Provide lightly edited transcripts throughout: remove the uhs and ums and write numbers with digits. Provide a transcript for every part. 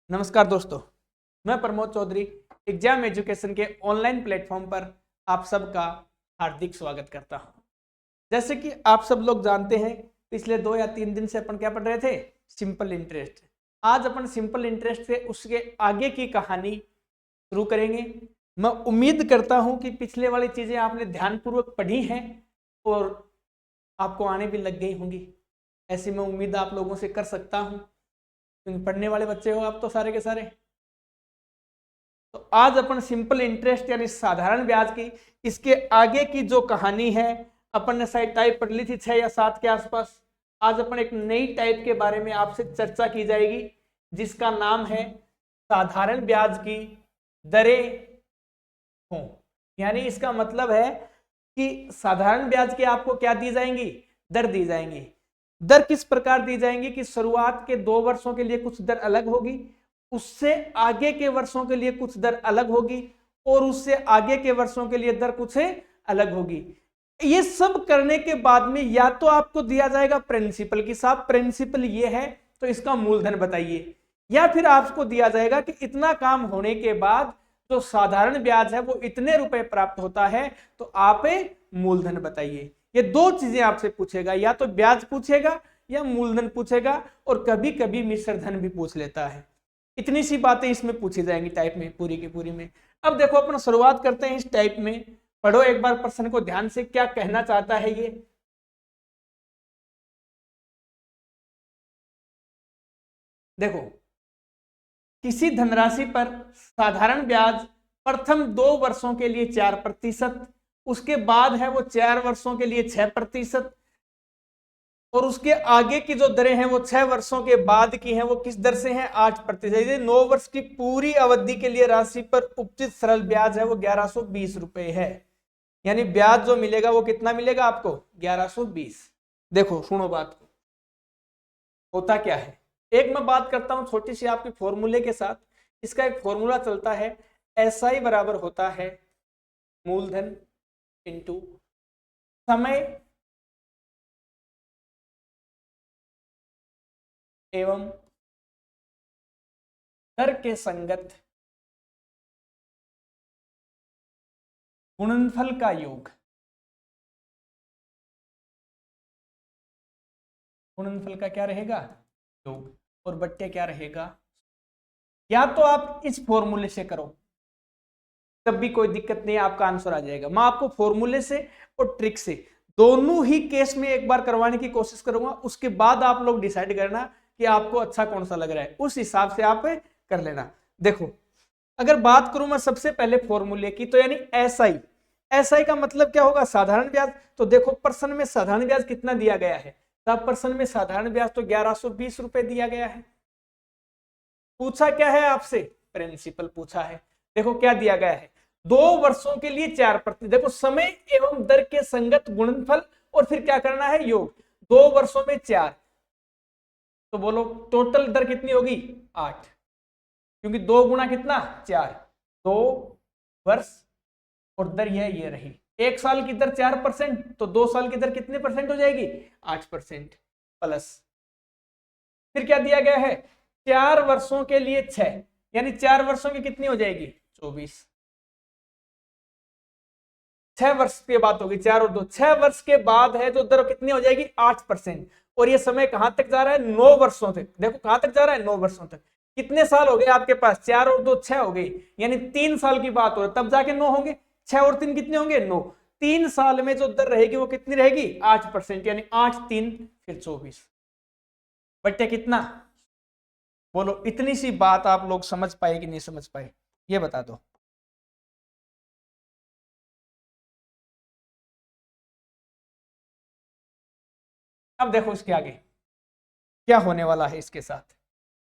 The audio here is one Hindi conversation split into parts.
नमस्कार दोस्तों, मैं प्रमोद चौधरी एग्जाम एजुकेशन के ऑनलाइन प्लेटफॉर्म पर आप सबका हार्दिक स्वागत करता हूं। जैसे कि आप सब लोग जानते हैं, पिछले 2 या 3 दिन से अपन क्या पढ़ रहे थे? Simple interest. आज अपन सिंपल इंटरेस्ट से उसके आगे की कहानी शुरू करेंगे। मैं उम्मीद करता हूं कि पिछले वाली चीजें आपने ध्यानपूर्वक पढ़ी हैं और आपको आने भी लग गई होंगी। ऐसी मैं उम्मीद आप लोगों से कर सकता हूं, क्योंकि पढ़ने वाले बच्चे हो आप तो सारे के सारे। तो आज अपन सिंपल इंटरेस्ट यानी साधारण ब्याज की इसके आगे की जो कहानी है, अपन ने शायद टाइप पढ़ ली थी 6 या 7 के आसपास। आज अपन एक नई टाइप के बारे में आपसे चर्चा की जाएगी, जिसका नाम है साधारण ब्याज की दरें हों। यानी इसका मतलब है कि साधारण ब्याज की आपको क्या दी जाएंगी? दर दी जाएंगी। दर किस प्रकार दी जाएंगी कि शुरुआत के 2 वर्षों के लिए कुछ दर अलग होगी, उससे आगे के वर्षों के लिए कुछ दर अलग होगी और उससे आगे के वर्षों के लिए दर कुछ अलग होगी। ये सब करने के बाद में या तो आपको दिया जाएगा प्रिंसिपल की साहब प्रिंसिपल ये है तो इसका मूलधन बताइए, या फिर आपको दिया जाएगा कि इतना काम होने के बाद जो साधारण ब्याज है वो इतने रुपए प्राप्त होता है, तो आप मूलधन बताइए। ये 2 चीजें आपसे पूछेगा, या तो ब्याज पूछेगा या मूलधन पूछेगा, और कभी कभी मिश्र धन भी पूछ लेता है। इतनी सी बातें इसमें पूछी जाएंगी टाइप में, पूरी की पूरी में। अब देखो अपना शुरुआत करते हैं इस टाइप में। पढ़ो एक बार प्रश्न को ध्यान से, क्या कहना चाहता है ये। देखो, किसी धनराशि पर साधारण ब्याज प्रथम 2 वर्षों के लिए 4%, उसके बाद है वो 4 वर्षों के लिए 6%, और उसके आगे की जो दरें हैं वो 6 वर्षों के बाद की हैं, वो किस दर से हैं? 8%। 9 वर्ष की पूरी अवधि के लिए राशि पर उपचित सरल ब्याज है वो 1120 रुपए है। यानी ब्याज जो मिलेगा वो कितना मिलेगा आपको? 1120। देखो सुनो बात को, होता क्या है। एक मैं बात करता हूं छोटी सी आपकी फॉर्मूले के साथ। इसका एक फॉर्मूला चलता है, SI बराबर होता है मूलधन इंटू समय एवं दर के संगत गुणनफल का योग। गुणनफल का क्या रहेगा? योग। और बट्टे क्या रहेगा? या तो आप इस फॉर्मूले से करो, तब भी कोई दिक्कत नहीं, आपका आंसर आ जाएगा। मैं आपको फॉर्मूले से और ट्रिक से दोनों ही केस में एक बार करवाने की कोशिश करूंगा, उसके बाद आप लोग डिसाइड करना कि आपको अच्छा कौन सा लग रहा है, उस हिसाब से आप कर लेना। देखो, अगर बात करूं मैं सबसे पहले फॉर्मूले की, तो यानी एसआई का मतलब क्या होगा? साधारण ब्याज। तो देखो प्रश्न में साधारण ब्याज कितना दिया गया है? तब प्रश्न में साधारण ब्याज तो 1120 रुपए दिया गया है। पूछा क्या है आपसे? प्रिंसिपल पूछा है। देखो क्या दिया गया है, 2 वर्षों के लिए 4%। देखो समय एवं दर के संगत गुणनफल, और फिर क्या करना है? योग। 2 वर्षों में 4, तो बोलो टोटल दर कितनी होगी? 8, क्योंकि 2 गुना कितना? 4। 2 वर्ष और दर ये रही। 1 साल की दर 4%, तो 2 साल की दर कितने परसेंट हो जाएगी? 8% प्लस। फिर क्या दिया गया है? 4 वर्षों के लिए 6, यानी 4 वर्षों की कितनी हो जाएगी? 24। 6 वर्ष की बात होगी, 4 और 2 6 वर्ष के बाद है तो दर कितनी हो जाएगी? 8%। और ये समय कहां तक जा रहा है? 9 वर्षों तक। देखो कहां तक जा रहा है? 9 वर्षों तक। कितने साल हो गए आपके पास? 4 और 2 6 हो गई, यानी 3 साल की बात हो रही है, तब जाके 9 होंगे। 6 और 3 कितने होंगे? 9। 3 साल में जो दर रहेगी वो कितनी रहेगी? 8%, यानी 8 3 फिर 24 बट्टे कितना? बोलो इतनी सी बात आप लोग समझ पाए कि नहीं समझ पाए, ये बता दो। अब देखो इसके आगे क्या होने वाला है इसके साथ।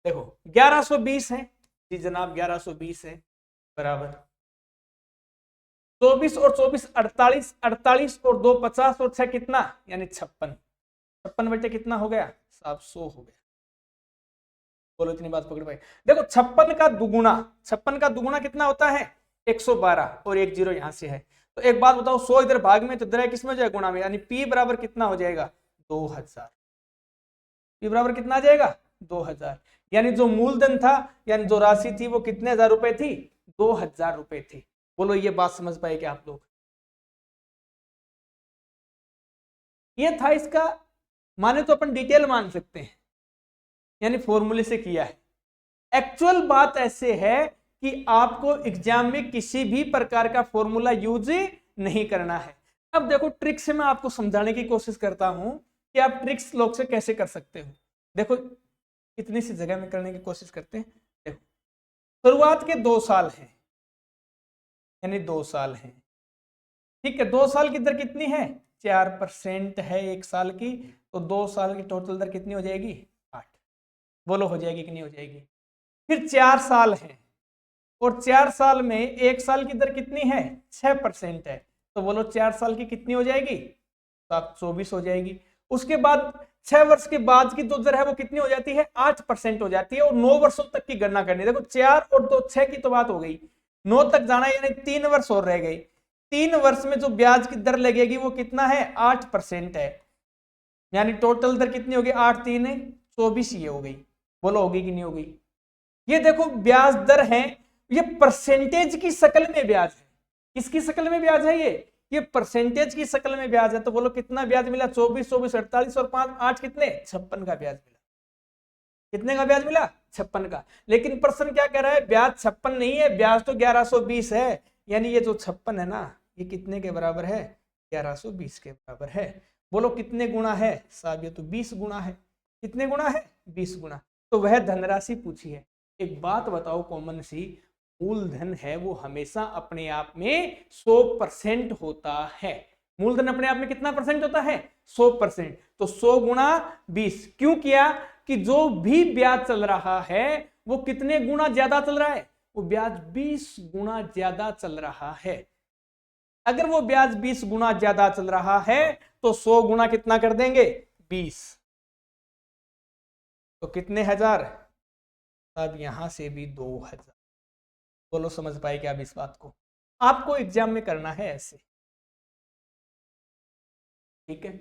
देखो 1120 है जी जनाब, 1120 है बराबर 24 और 24 48, 48 और 2 50 और 6 कितना? यानी 56। 56 बटे कितना हो गया साहब? 100 हो गया। बोलो इतनी बात पकड़ पाए। देखो 56 का दुगुना, 56 का दुगुना कितना होता है? 112, और 1 0 यहां से है। तो एक बात बताओ, 100 इधर भाग में तो इधर किसमें हो जाएगा? गुणा में, यानी P बराबर कितना हो जाएगा? 2000। P बराबर कितना आ जाएगा? 2000। यानी जो मूलधन था, यानी जो राशि थी वो कितने हजार रुपए थी, 2000 रुपए थी। बोलो ये बात समझ पाए क्या आप लोग? ये था इसका, माने तो अपन डिटेल मान सकते हैं, यानी फॉर्मूले से किया है। एक्चुअल बात ऐसे है कि आपको एग्जाम में किसी भी प्रकार का फॉर्मूला यूज नहीं करना है। अब देखो ट्रिक से मैं आपको समझाने की कोशिश करता हूं कि आप ट्रिक्स लोग से कैसे कर सकते हो। देखो इतनी सी जगह में करने की कोशिश करते हैं। देखो शुरुआत के 2 साल हैं, यानी 2 साल हैं, ठीक है। 2 साल की दर कितनी है, 4% है 1 साल की, तो 2 साल की टोटल दर कितनी हो जाएगी, 8। बोलो हो जाएगी कि नहीं हो जाएगी? फिर 4 साल है, और 4 साल में 1 साल की दर कितनी है, 6% है, तो बोलो 4 साल की कितनी हो जाएगी, तो आप 24 हो जाएगी। उसके बाद 6 वर्ष के बाद की जो दर है वो कितनी हो जाती है, 8% हो जाती है, और 9 वर्षों तक की गणना करनी है। देखो 4 और 2 6 की तो बात हो गई, 9 तक जाना यानी 3 वर्ष और रह गए। 3 वर्ष में जो ब्याज की दर लगेगी वो कितना है, 8% है, यानी टोटल दर कितनी होगी, 8 3 24 ये हो गई। बोलो होगी कि नहीं होगी? ये देखो ब्याज दर है, ये परसेंटेज की शक्ल में ब्याज है। किसकी शक्ल में ब्याज है? ये परसेंटेज की शक्ल में ब्याज है। तो बोलो कितना ब्याज मिला, 24 24 48 और 5 8 कितने, 56 का ब्याज मिला। कितने का ब्याज मिला, 56 का। लेकिन प्रश्न क्या कह रहा है, ब्याज 56 नहीं है, ब्याज तो 1120 है। यानी ये जो 56 है ना, ये कितने के बराबर है, 1120 के बराबर है। बोलो कितने गुना है साहब, ये तो 20 गुना है। कितने गुना है, 20 गुना। तो वह धनराशि पूछी है। एक बात बताओ कॉमन सी, मूलधन है वो हमेशा अपने आप में 100% होता है। मूलधन अपने आप में कितना परसेंट होता है, 100%। तो 100 गुणा 20 क्यों किया, कि जो भी ब्याज चल रहा है वो कितने गुना ज्यादा चल रहा है, वो ब्याज 20 गुना ज्यादा चल रहा है। अगर वो ब्याज 20 गुना ज्यादा चल रहा है तो 100 गुना कितना कर देंगे, 20, तो कितने हजार, अब यहां से भी 2000। बोलो समझ पाए क्या अब इस बात को? आपको एग्जाम में करना है ऐसे, ठीक है।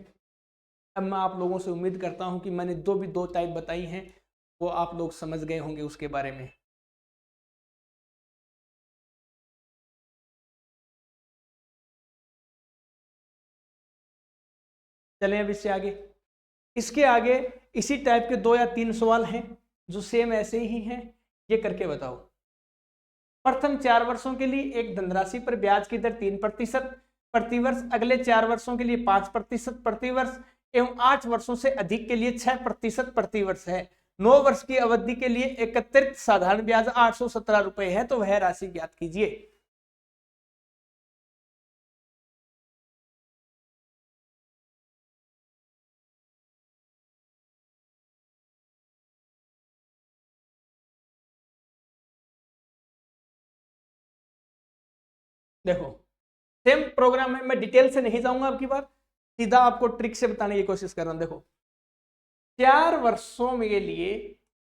अब मैं आप लोगों से उम्मीद करता हूं कि मैंने दो टाइप बताई हैं वो आप लोग समझ गए होंगे उसके बारे में। चलें अब इससे आगे। इसके आगे इसी टाइप के 2 या 3 सवाल हैं जो सेम ऐसे ही हैं। ये करके बताओ। प्रथम 4 वर्षों के लिए एक धनराशि पर ब्याज की दर 3% प्रतिवर्ष, अगले 4 वर्षों के लिए 5% प्रतिवर्ष एवं 8 वर्षों से अधिक के लिए 6% प्रतिवर्ष है। 9 वर्ष की अवधि के लिए एकत्रित साधारण ब्याज 817 रुपए है, तो वह राशि ज्ञात कीजिए। देखो सेम प्रोग्राम है, मैं डिटेल से नहीं जाऊंगा आपकी बात, सीधा आपको ट्रिक से बताने की कोशिश कर रहा हूं। देखो 4 वर्षों के लिए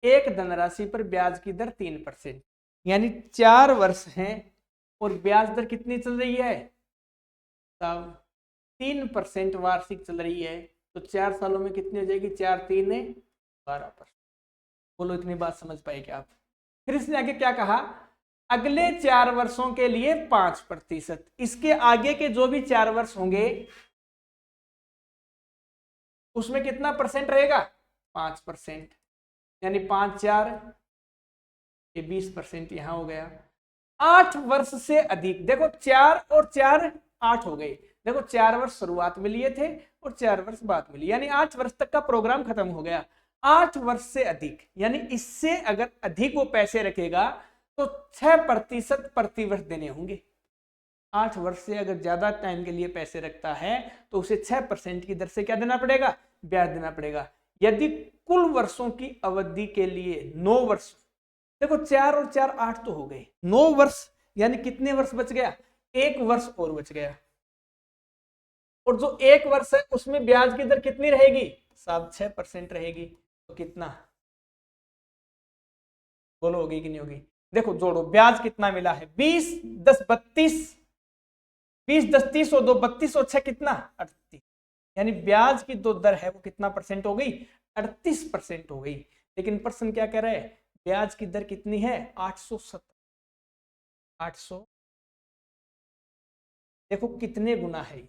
एक धनराशि पर ब्याज की दर 3%, यानी 4 वर्ष हैं और ब्याज दर कितनी चल रही है, तब 3% वार्षिक चल रही है। तो 4 सालों में कितनी हो जाएगी, 4 3 12%। बोलो इतनी बात समझ पाए क्या आप? फिर इसने आगे क्या कहा, अगले 4 वर्षों के लिए 5%। इसके आगे के जो भी 4 वर्ष होंगे उसमें कितना परसेंट रहेगा, 5%, यानी 5 4 ये 20% यहां हो गया। 8 वर्ष से अधिक, देखो 4 और 4 8 हो गए। देखो 4 वर्ष शुरुआत में लिए थे और 4 वर्ष बाद में लिए, यानी 8 वर्ष तक का प्रोग्राम खत्म हो गया। 8 वर्ष से अधिक, यानी इससे अगर अधिक वो पैसे रखेगा तो 6% प्रतिवर्ष देने होंगे। 8 वर्ष से अगर ज्यादा टाइम के लिए पैसे रखता है तो उसे 6% की दर से क्या देना पड़ेगा, ब्याज देना पड़ेगा। यदि कुल वर्षों की अवधि के लिए 9 वर्ष, देखो 4 और 4 8 तो हो गए, 9 वर्ष यानी कितने वर्ष बच गया, 1 वर्ष और बच गया। और जो 1 वर्ष है उसमें ब्याज की दर कितनी रहेगी, साहब 6% रहेगी। तो कितना, बोलो होगी कि नहीं होगी? देखो जोड़ो, ब्याज कितना मिला है, 20 10 32, 20 10 30 और 2 32 और 6 कितना, 38, यानी ब्याज की जो दर है वो कितना परसेंट हो गई, 38% हो गई। लेकिन प्रश्न क्या कह रहा है, ब्याज की दर कितनी है, 870। 800, देखो कितने गुना है ये।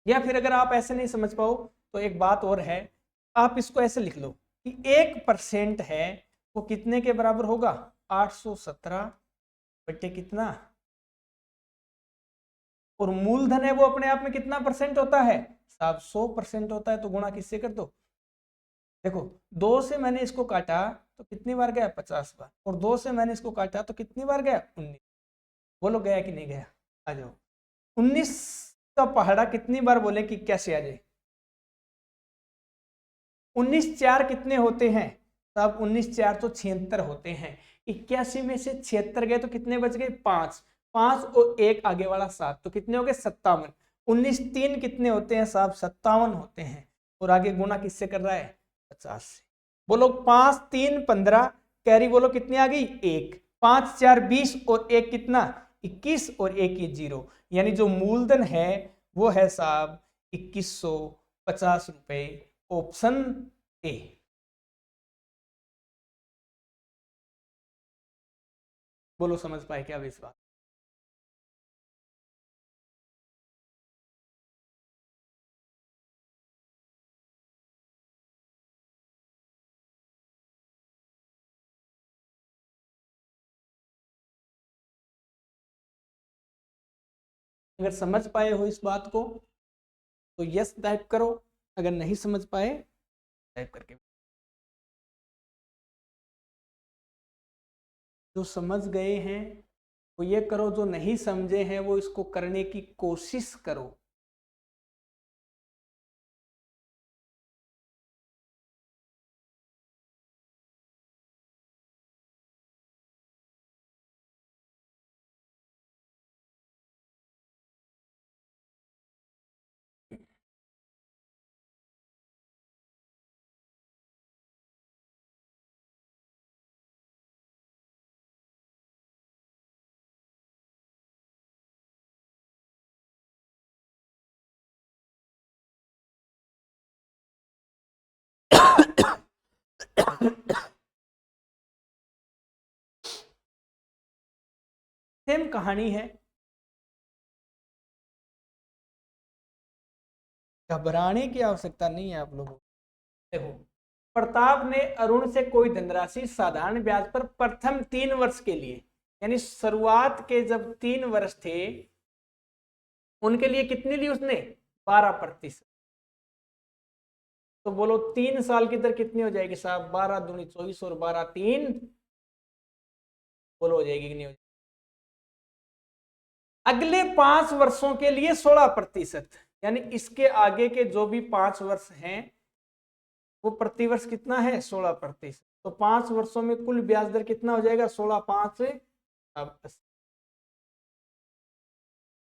या फिर अगर आप ऐसे नहीं समझ पाओ तो एक बात और है, आप इसको ऐसे लिख लो कि 1% है वो कितने के बराबर होगा, 817 बटे कितना, और मूलधन है वो अपने आप में कितना परसेंट होता है साहब, 100% होता है। तो गुणा किससे कर दो, देखो 2 से मैंने इसको काटा तो कितनी बार गया, 50 बार, और 2 से मैंने इसको काटा तो कितनी बार गया, 19। बोलो गया कि नहीं गया, आ जाओ। 19 का पहाड़ा कितनी बार बोले कि कैसे आ जाए, 19 4 कितने होते हैं साहब, 19 4 तो 76 होते हैं। 81 में से 76 गए तो कितने बच गए, 5, 5 और 1 आगे वाला 7, तो कितने हो गए, 57। 19 3 कितने होते हैं साहब, 57 होते हैं, और आगे गुना किससे कर रहा है, 50 से। बोलो 5 3 15, कैरी बोलो कितनी आ गई, 1, 5 4 20 और 1 कितना, 21, और 1 ये 0, यानी जो मूलधन है वो है साहब 2150 रुपए, ऑप्शन ए। बोलो समझ पाए क्या इस बात, अगर समझ पाए हो इस बात को तो यस टाइप करो, अगर नहीं समझ पाए टाइप करके। जो समझ गए हैं वो ये करो, जो नहीं समझे हैं वो इसको करने की कोशिश करो। सेम कहानी है, घबराने की आवश्यकता नहीं है आप लोगों को। देखो, प्रताप ने अरुण से कोई धनराशि साधारण ब्याज पर प्रथम 3 वर्ष के लिए, यानी शुरुआत के जब 3 वर्ष थे उनके लिए कितनी ली उसने, 12%। तो बोलो 3 साल की दर कितनी हो जाएगी साहब, 12 दूनी 24 और 12 3, बोलो हो जाएगी कि नहीं हो जाएगी। अगले 5 वर्षों के लिए 16%, यानी इसके आगे के जो भी 5 वर्ष हैं वो प्रतिवर्ष कितना है, 16%। तो 5 वर्षों में कुल ब्याज दर कितना हो जाएगा, 16 5 अब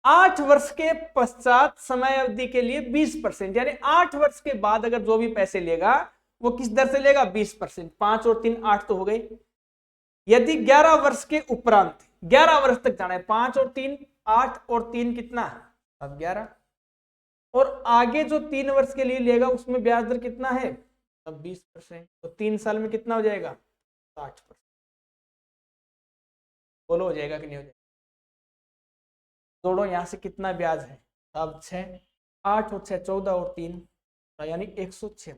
8 वर्ष के पश्चात समय अवधि के लिए 20%, यानी 8 वर्ष के बाद अगर जो भी पैसे लेगा वो किस दर से लेगा, 20%। 5 और 3 8 तो हो गए। यदि 11 वर्ष के उपरांत, 11 वर्ष तक जाना है, 5 और 3 8 और 3 कितना, अब 11, और आगे जो 3 वर्ष के लिए लेगा उसमें ब्याज दर कितना है, अब 20%। तो 3 साल में कितना हो जाएगा, 60%। बोलो हो जाएगा कि नहीं हो जाएगा। जोड़ो यहां से कितना ब्याज है, अब 6, 8 और 6 14 और 3 यानी 176।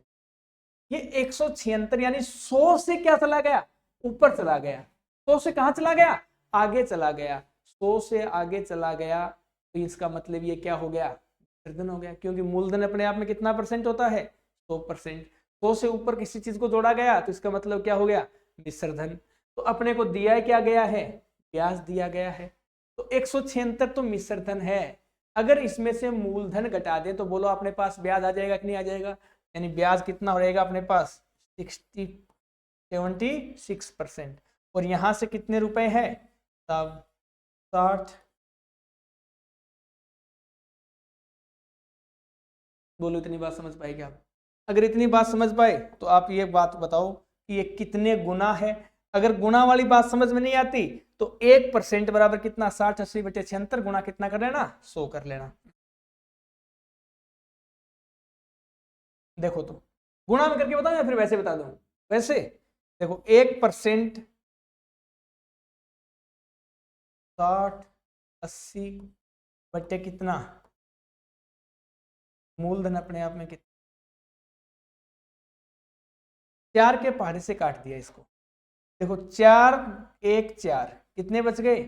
ये 176 यानी 100 से क्या चला गया, ऊपर चला गया। 100 से कहां चला गया, आगे चला गया। 100 से आगे चला गया तो इसका मतलब ये क्या हो गया, विसर्जन हो गया, क्योंकि मूलधन अपने आप में कितना परसेंट होता है, 100%। 100 से ऊपर किसी चीज को जोड़ा गया तो इसका मतलब क्या हो गया, विसर्जन। तो अपने को दिया क्या गया है, ब्याज दिया गया है। तो 176 तो मिश्रधन है। अगर इसमें से मूलधन घटा दे तो बोलो अपने पास ब्याज आ जाएगा कि नहीं आ जाएगा, यानी ब्याज कितना रहेगा अपने पास 76%। और यहां से कितने रुपए हैं, तब 60। बोलो इतनी बात समझ पाए क्या आप, अगर इतनी बात समझ पाए तो आप ये बात बताओ कि ये कितने गुना है। अगर गुना वाली बात समझ में नहीं आती तो 1% बराबर कितना, 60 80 बटे 76 गुना कितना कर लेना, 100 कर लेना। देखो तो गुणा में करके बताऊं या फिर वैसे बता दूं? वैसे देखो 1%, 60, 80 बट्टे कितना, मूलधन अपने आप में कितना, 4 के पहाड़े से काट दिया इसको। देखो 4 1 4 कितने बच गए,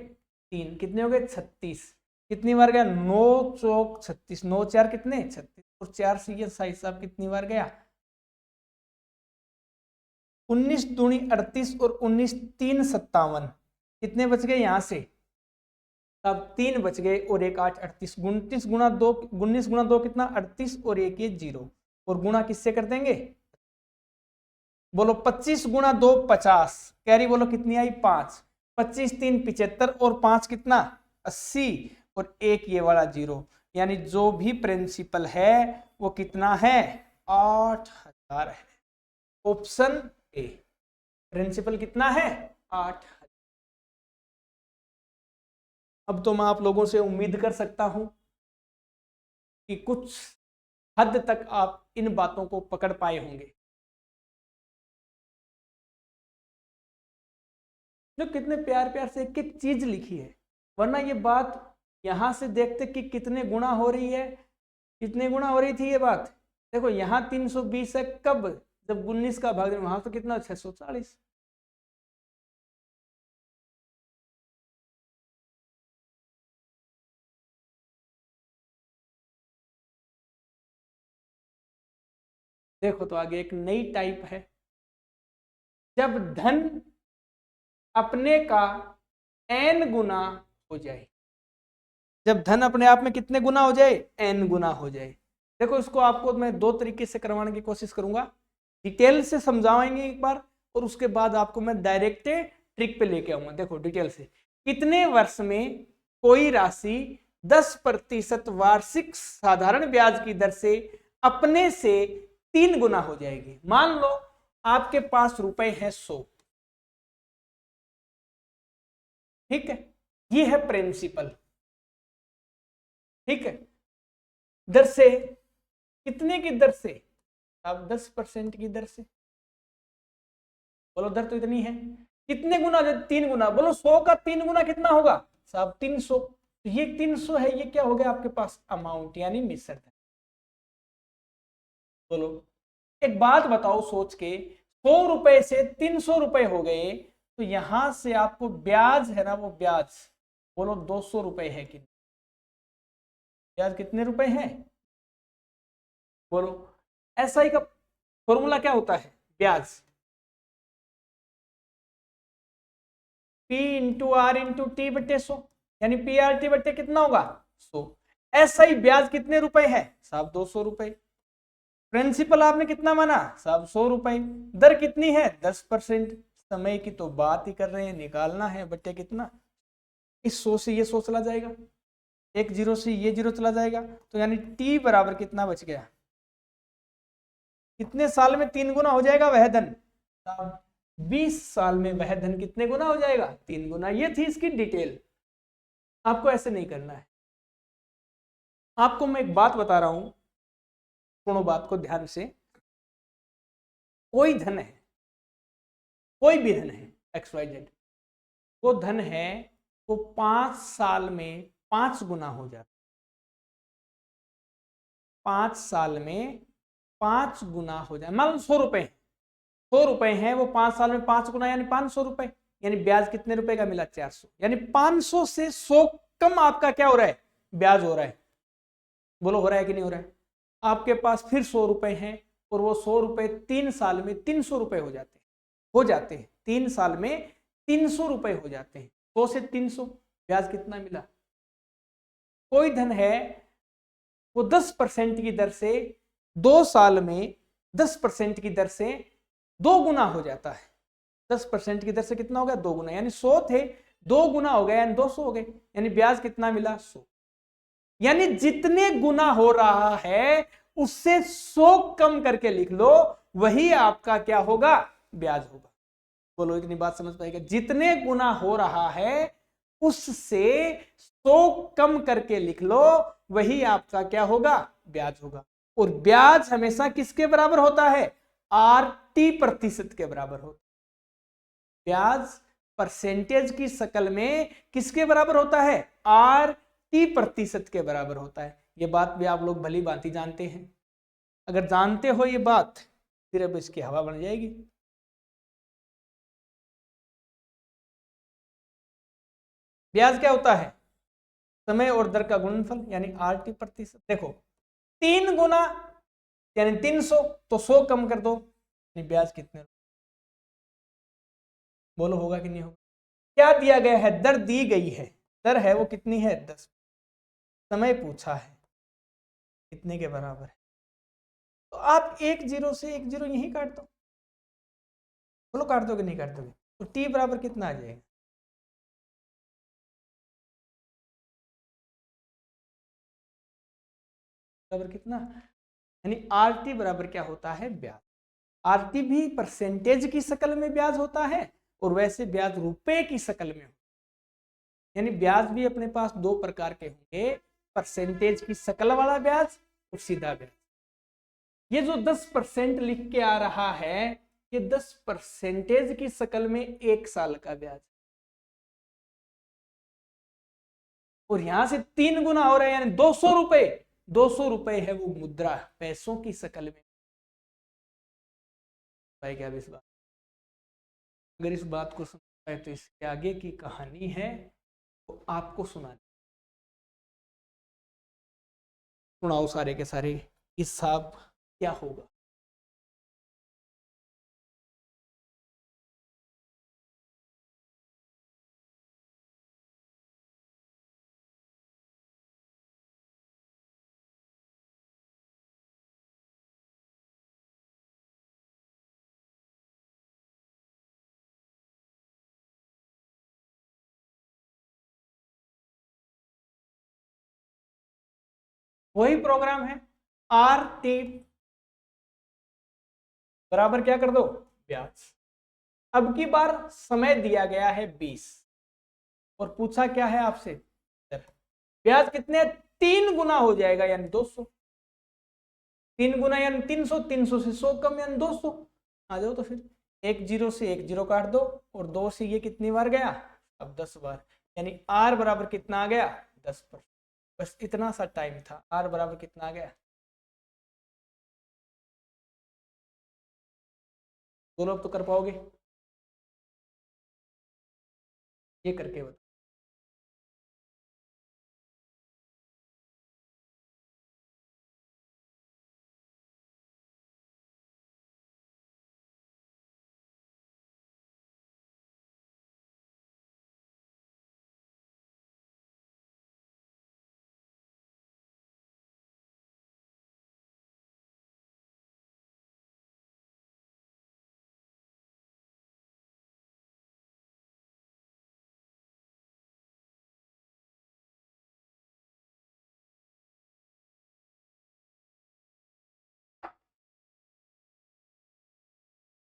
3, कितने हो गए 36, कितनी बार गया 9 चौक 36, 9 4 कितने 36, और 4 से ये साइज साहब कितनी बार गया 19 दूनी 38 और 19 3 57, कितने बच गए यहां से, अब 3 बच गए और 1 8 38, 29 गुणा 2 19 गुणा 2 कितना 38 और 1 ये 0, और गुणा किससे कर देंगे, बोलो 25 गुणा 2 50, कैरी बोलो कितनी आई 5, 25 3 75 और 5 कितना 80, और 1 ये वाला 0, यानी जो भी प्रिंसिपल है वो कितना है 8000 है। ऑप्शन ए, प्रिंसिपल कितना है 8। अब तो मैं आप लोगों से उम्मीद कर सकता हूं कि कुछ हद तक आप इन बातों को पकड़ पाए होंगे। जो कितने प्यार प्यार से एक एक चीज लिखी है, वरना ये बात यहां से देखते कि कितने गुणा हो रही है, कितने गुणा हो रही थी ये बात, देखो यहां 320 है, कब, जब 19 का भाग वहां तो कितना 640। देखो तो आगे एक नई टाइप है, जब धन अपने का n गुना हो जाए, जब धन अपने आप में कितने गुना हो जाए n गुना हो जाए। देखो इसको आपको मैं दो तरीके से करवाने की कोशिश करूंगा, डिटेल से समझाएंगे एक बार, और उसके बाद आपको मैं डायरेक्ट ट्रिक पे लेके आऊंगा। देखो डिटेल से, कितने वर्ष में कोई राशि 10% वार्षिक साधारण ब्याज की दर से अपने से 3 गुना हो जाएगी। मान लो आपके पास रुपए है 100, ठीक है, ये है प्रिंसिपल, ठीक है, दर से कितने की दर से, अब 10% की दर से, बोलो दर तो इतनी है, कितने गुना, 3 गुना, बोलो 100 का 3 गुना कितना होगा साहब 300, तो ये 300 है, ये क्या हो गया आपके पास अमाउंट यानी मिश्र। बोलो एक बात बताओ सोच के, 100 रुपए से 300 रुपए हो गए, तो यहां से आपको ब्याज है ना, वो ब्याज बोलो 200 रुपए है कि ब्याज कितने रुपए हैं, बोलो एसआई का फॉर्मूला क्या होता है, ब्याज P into R into T बटे 100, यानी पी आर टी बटे कितना होगा 100। एसआई ब्याज कितने रुपए है साहब 200 रुपए, प्रिंसिपल आपने कितना माना साहब 100 रुपए, दर कितनी है 10%, समय की तो बात ही कर रहे हैं, निकालना है बटे कितना, इस 100 से ये 100 चला जाएगा, एक 0 से ये 0 चला जाएगा, तो यानी टी बराबर कितना बच गया, कितने साल में 3 गुना हो जाएगा वह धन, 20 साल में वह धन कितने गुना हो जाएगा 3 गुना। ये थी इसकी डिटेल, आपको ऐसे नहीं करना है। आपको मैं एक बात बता रहा हूं, सुनो बात को ध्यान से, कोई धन है, कोई भी धन है XYZ, वो धन है वो 5 साल में 5 गुना हो जाता, 5 साल में 5 गुना हो जाए। मान लो 100 रुपए, 100 रुपए हैं, वो 5 साल में 5 गुना यानी 500 रुपए, यानी ब्याज कितने रुपए का मिला 400, यानी 500 से 100 कम आपका क्या हो रहा है ब्याज हो रहा है, बोलो हो रहा है कि नहीं हो रहा है। आपके पास फिर 100 रुपए हैं, और वो 100 रुपए 3 साल में 300 रुपए हो जाते हैं 3 साल में 300 रुपए हो जाते हैं, 100 से 300 ब्याज कितना मिला। कोई धन है वो 10% की दर से 2 साल में 10% की दर से 2 गुना हो जाता है, 10% की दर से कितना हो गया 2 गुना, यानी 100 थे 2 गुना हो गया यानी 200 हो गए, यानी ब्याज कितना मिला 100, यानी जितने गुना हो रहा है उससे 100 कम करके लिख लो, वही आपका क्या होगा ब्याज होगा। बोलो इतनी बात समझ पाएगा, जितने गुना हो रहा है उससे 100 कम करके लिख लो, वही आपका क्या होगा ब्याज होगा। और ब्याज हमेशा किसके बराबर होता है RT प्रतिशत के बराबर होता है। ब्याज परसेंटेज की शक्ल में किसके बराबर होता है? RT प्रतिशत के बराबर होता है। ये बात भी आप लोग भली भांति जानते हैं। अगर जानते हो ये बात, फिर अब इसकी हवा बन जाएगी। ब्याज क्या होता है? समय और दर का गुणनफल यानी RT प्रतिशत। देखो 3 गुना यानी 300, तो 100 कम कर दो, ब्याज कितने? बोलो होगा कि नहीं होगा? क्या दिया गया है? दर दी गई है। दर है वो कितनी है? 10। समय पूछा है कितने के बराबर है, तो आप 1 0 से 1 0 यही काट दो। बोलो काट दोगे नहीं काट दोगे? तो टी बराबर कितना आ जाएगा? बराबर कितना? यानी RT बराबर क्या होता है? ब्याज। RT भी परसेंटेज की शक्ल में ब्याज होता है और वैसे ब्याज रुपए की शक्ल में। यानी ब्याज भी अपने पास दो प्रकार के होंगे, परसेंटेज की शक्ल वाला ब्याज और सीधा ब्याज। ये जो 10% लिख के आ रहा है, ये 10% की शक्ल में 1 साल का ब्याज, और यहां से 3 गुना हो रहा है यानी 200 रुपए। 200 रुपए है वो मुद्रा, पैसों की शक्ल में। भाई क्या इस बात, अगर इस बात को समझ पाए तो इसके आगे की कहानी है तो आपको सुनाओ सारे के सारे हिसाब क्या होगा। वही प्रोग्राम है, RT बराबर क्या कर दो? ब्याज। अब की बार समय दिया गया है 20 और पूछा क्या है आपसे? ब्याज कितने? 3 गुना हो जाएगा यानी 200। 3 गुना यानी 300, 300 से 100 कम यानी 200। आ जाओ तो फिर 1 0 से 1 0 काट दो और 2 से ये कितनी बार गया? अब 10 बार, यानी R बराबर कितना आ गया? 10%। बस इतना सा टाइम था। R बराबर कितना आ गया? बोलो अब तो कर पाओगे, ये करके बताओ।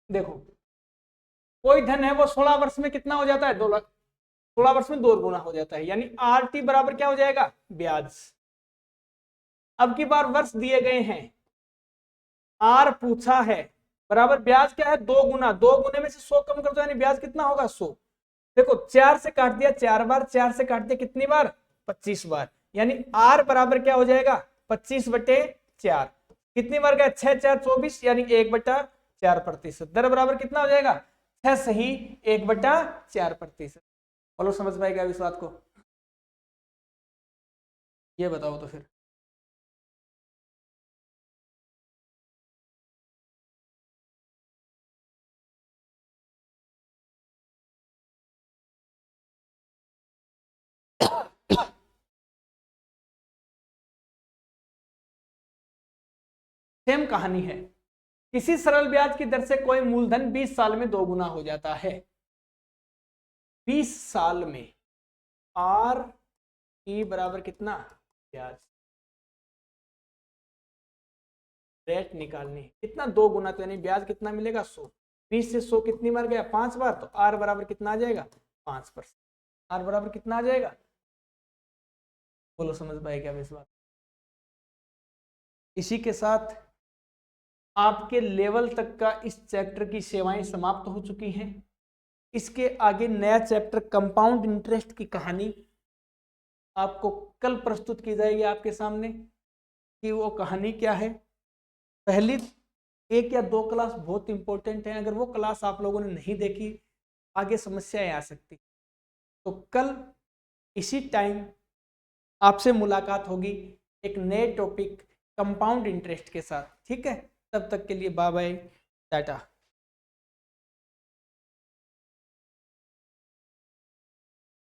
देखो कोई धन है वो 16 वर्ष में कितना हो जाता है? 2 लाख। 16 वर्ष में 2 गुना हो जाता है, यानी RT बराबर क्या हो जाएगा? ब्याज। अब की बार वर्ष दिए गए हैं, R पूछा है, बराबर ब्याज क्या है? 2 गुना। 2 गुने में से 100 कम कर दो यानी ब्याज कितना होगा? 100। देखो 4 से काट दिया 4 बार, 4 से काट दिया कितनी बार? 25 बार, यानी R बराबर क्या हो जाएगा? 25/4। कितनी बार गया? 6 4 24 यानी 1/4%। दर बराबर कितना हो जाएगा? 6 सही 1/4%। बोलो समझ पाएगा इस बात को? ये बताओ तो फिर। सेम कहानी है। किसी सरल ब्याज की दर से कोई मूलधन 20 साल में 2 गुना हो जाता है। 20 साल में R E बराबर कितना? ब्याज। रेट निकालनी कितना? 2 गुना, तो यानी ब्याज कितना मिलेगा? 100। 20 से 100 कितनी बार गया? 5 बार, तो R बराबर कितना आ जाएगा? 5%। R बराबर कितना आ जाएगा? बोलो समझ पाए क्या इस बात? इसी के साथ आपके लेवल तक का इस चैप्टर की सेवाएं समाप्त हो चुकी हैं। इसके आगे नया चैप्टर कंपाउंड इंटरेस्ट की कहानी आपको कल प्रस्तुत की जाएगी आपके सामने कि वो कहानी क्या है। पहली 1 या 2 क्लास बहुत इंपॉर्टेंट है, अगर वो क्लास आप लोगों ने नहीं देखी आगे समस्याएं आ सकती। तो कल इसी टाइम आपसे मुलाकात होगी एक नए टॉपिक कंपाउंड इंटरेस्ट के साथ। ठीक है, तब तक के लिए बाय बाय, टाटा।